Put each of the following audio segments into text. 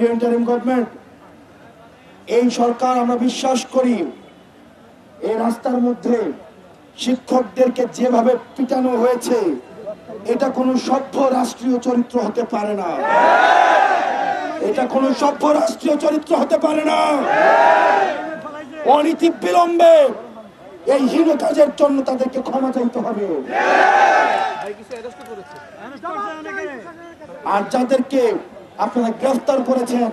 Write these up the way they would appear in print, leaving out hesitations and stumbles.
প্রিয় interim government, এই সরকার আমরা বিশ্বাস করি এই রাস্তার মধ্যে শিক্ষকদেরকে যেভাবে পিটানো হয়েছে এটা কোনো সভ্য রাষ্ট্রীয় চরিত্র হতে পারে না। এটা কোনো সভ্য রাষ্ট্রীয় চরিত্র হতে পারে না। অনীতি বিলম্বে এই হীন কাজের জন্য তাদেরকে ক্ষমা চাইতে হবে। আর যাদেরকে আপনারা গ্রেফতার করেছেন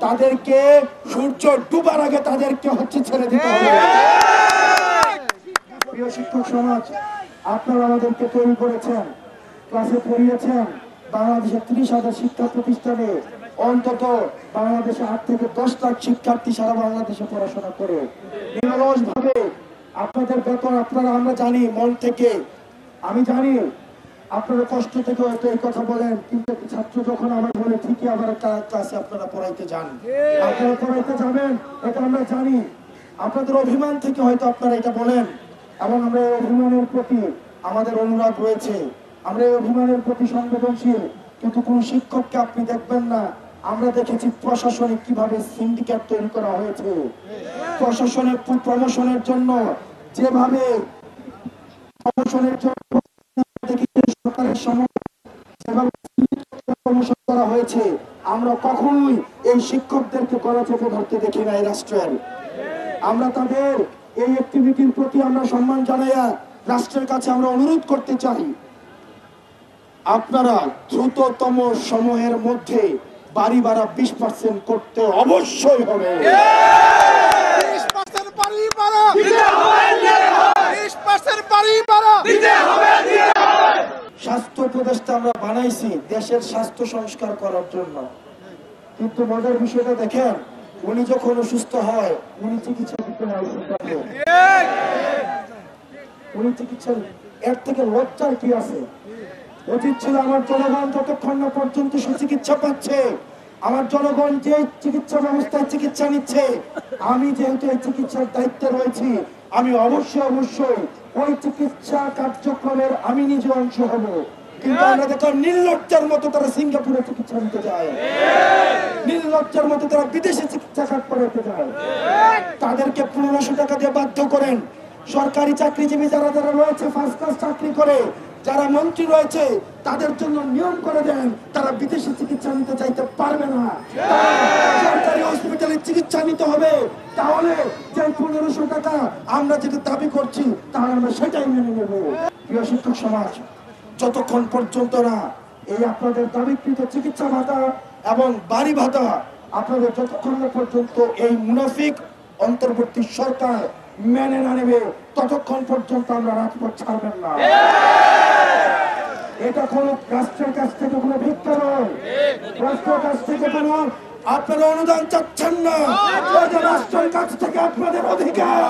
তাদেরকে সূর্য ডুবার আগে তাদেরকে ছেড়ে দিতে হবে। প্রিয় শিক্ষক সমাজ, আপনারা আমাদেরকে তৈরি করেছেন, ক্লাসে পড়িয়েছেন। বাংলাদেশের 30,000 শিক্ষা প্রতিষ্ঠানে অন্তত বাংলাদেশে 8 থেকে 10 লাখ শিক্ষার্থী সারা বাংলাদেশে পড়াশোনা করে নিরলস ভাবে আপনাদের বেতন আপনারা, আমরা জানি মন থেকে, আমি জানি আপনারা কষ্ট থেকে হয়তো এই কথা বলেন, কিন্তু ছাত্র যখন আমার বলে ঠিকই আবার ক্লাসে আপনারা পড়াইতে যান, আপনারা পড়াইতে যাবেন, এটা আমরা জানি। আপনাদের অভিমান থেকে হয়তো আপনারা এটা বলেন, এবং আমরা এই অভিমানের প্রতি আমাদের অনুরাগ রয়েছে, আমরা এই অভিমানের প্রতি সংবেদনশীল। কিন্তু কোন শিক্ষককে আপনি দেখবেন না, আমরা দেখেছি প্রশাসনিক কিভাবে সিন্ডিকেট তৈরি করা হয়েছে, প্রশাসনের প্রমোশনের জন্য যেভাবে প্রমোশনের জন্য সরকারের সময় যেভাবে প্রমোশন করা হয়েছে, আমরা কখনোই এই শিক্ষকদেরকে গলা চেপে ধরতে দেখি না এই রাষ্ট্রের। আমরা তাদের এই অ্যাক্টিভিটির প্রতি আমরা সম্মান জানাইয়া রাষ্ট্রের কাছে আমরা অনুরোধ করতে চাই, আপনারা দ্রুততম সময়ের মধ্যে বাড়ি ভাড়া 20% করতে অবশ্যই হবে। স্বাস্থ্য উপদেষ্টা আমরা বানাইছি দেশের স্বাস্থ্য সংস্কার করার জন্য, কিন্তু মজার বিষয়টা দেখেন, উনি যখন অসুস্থ হয় উনি চিকিৎসা দিতে না, উনি চিকিৎসা, এর থেকে লজ্জার কি আছে? উচিত ছিল আমার জনগণ যতক্ষণ না পর্যন্ত সুচিকিৎসা পাচ্ছে, আমার জনগণ যে চিকিৎসা ব্যবস্থায় চিকিৎসা নিচ্ছে, আমি যেহেতু এই চিকিৎসার দায়িত্বে রয়েছি, আমি অবশ্যই ওই চিকিৎসা কার্যক্রমের আমি নিজে অংশ হব। কিন্তু আমরা দেখলাম নির্লজ্জার মতো তারা সিঙ্গাপুরে চিকিৎসা নিতে যায়, নির্লজ্জার মতো তারা বিদেশে চিকিৎসা কার্ড করাতে যায়। তাদেরকে 1500 টাকা দিয়ে বাধ্য করেন। সরকারি চাকরিজীবী যারা যারা রয়েছে, ফার্স্ট ক্লাস চাকরি করে যারা মন্ত্রী রয়েছে, তাদের জন্য নিয়ম করে দেন তারা বিদেশে চিকিৎসা নিতে চাইতে পারবে না, সরকারি হসপিটালে চিকিৎসা নিতে হবে। তাহলে যে 1500 টাকা আমরা যেটা দাবি করছি তাহলে আমরা সেটাই মেনে নেব। প্রিয় শিক্ষক সমাজ, যতক্ষণ পর্যন্ত না এই আপনাদের দাবিকৃত চিকিৎসা ভাতা এবং বাড়ি ভাতা আপনাদের যতক্ষণ না পর্যন্ত এই মুনাফিক অন্তর্বর্তী সরকার মেনে না নেবে, ততক্ষণ পর্যন্ত আমরা রাজপথ ছাড়বেন না। এটা কোন রাষ্ট্রের কাছ থেকে কোনো ভিক্ষা নয়, রাষ্ট্রের কাছ থেকে কোনো আপনারা অনুদান চাচ্ছেন না, রাষ্ট্রের কাছ থেকে আপনাদের অধিকার।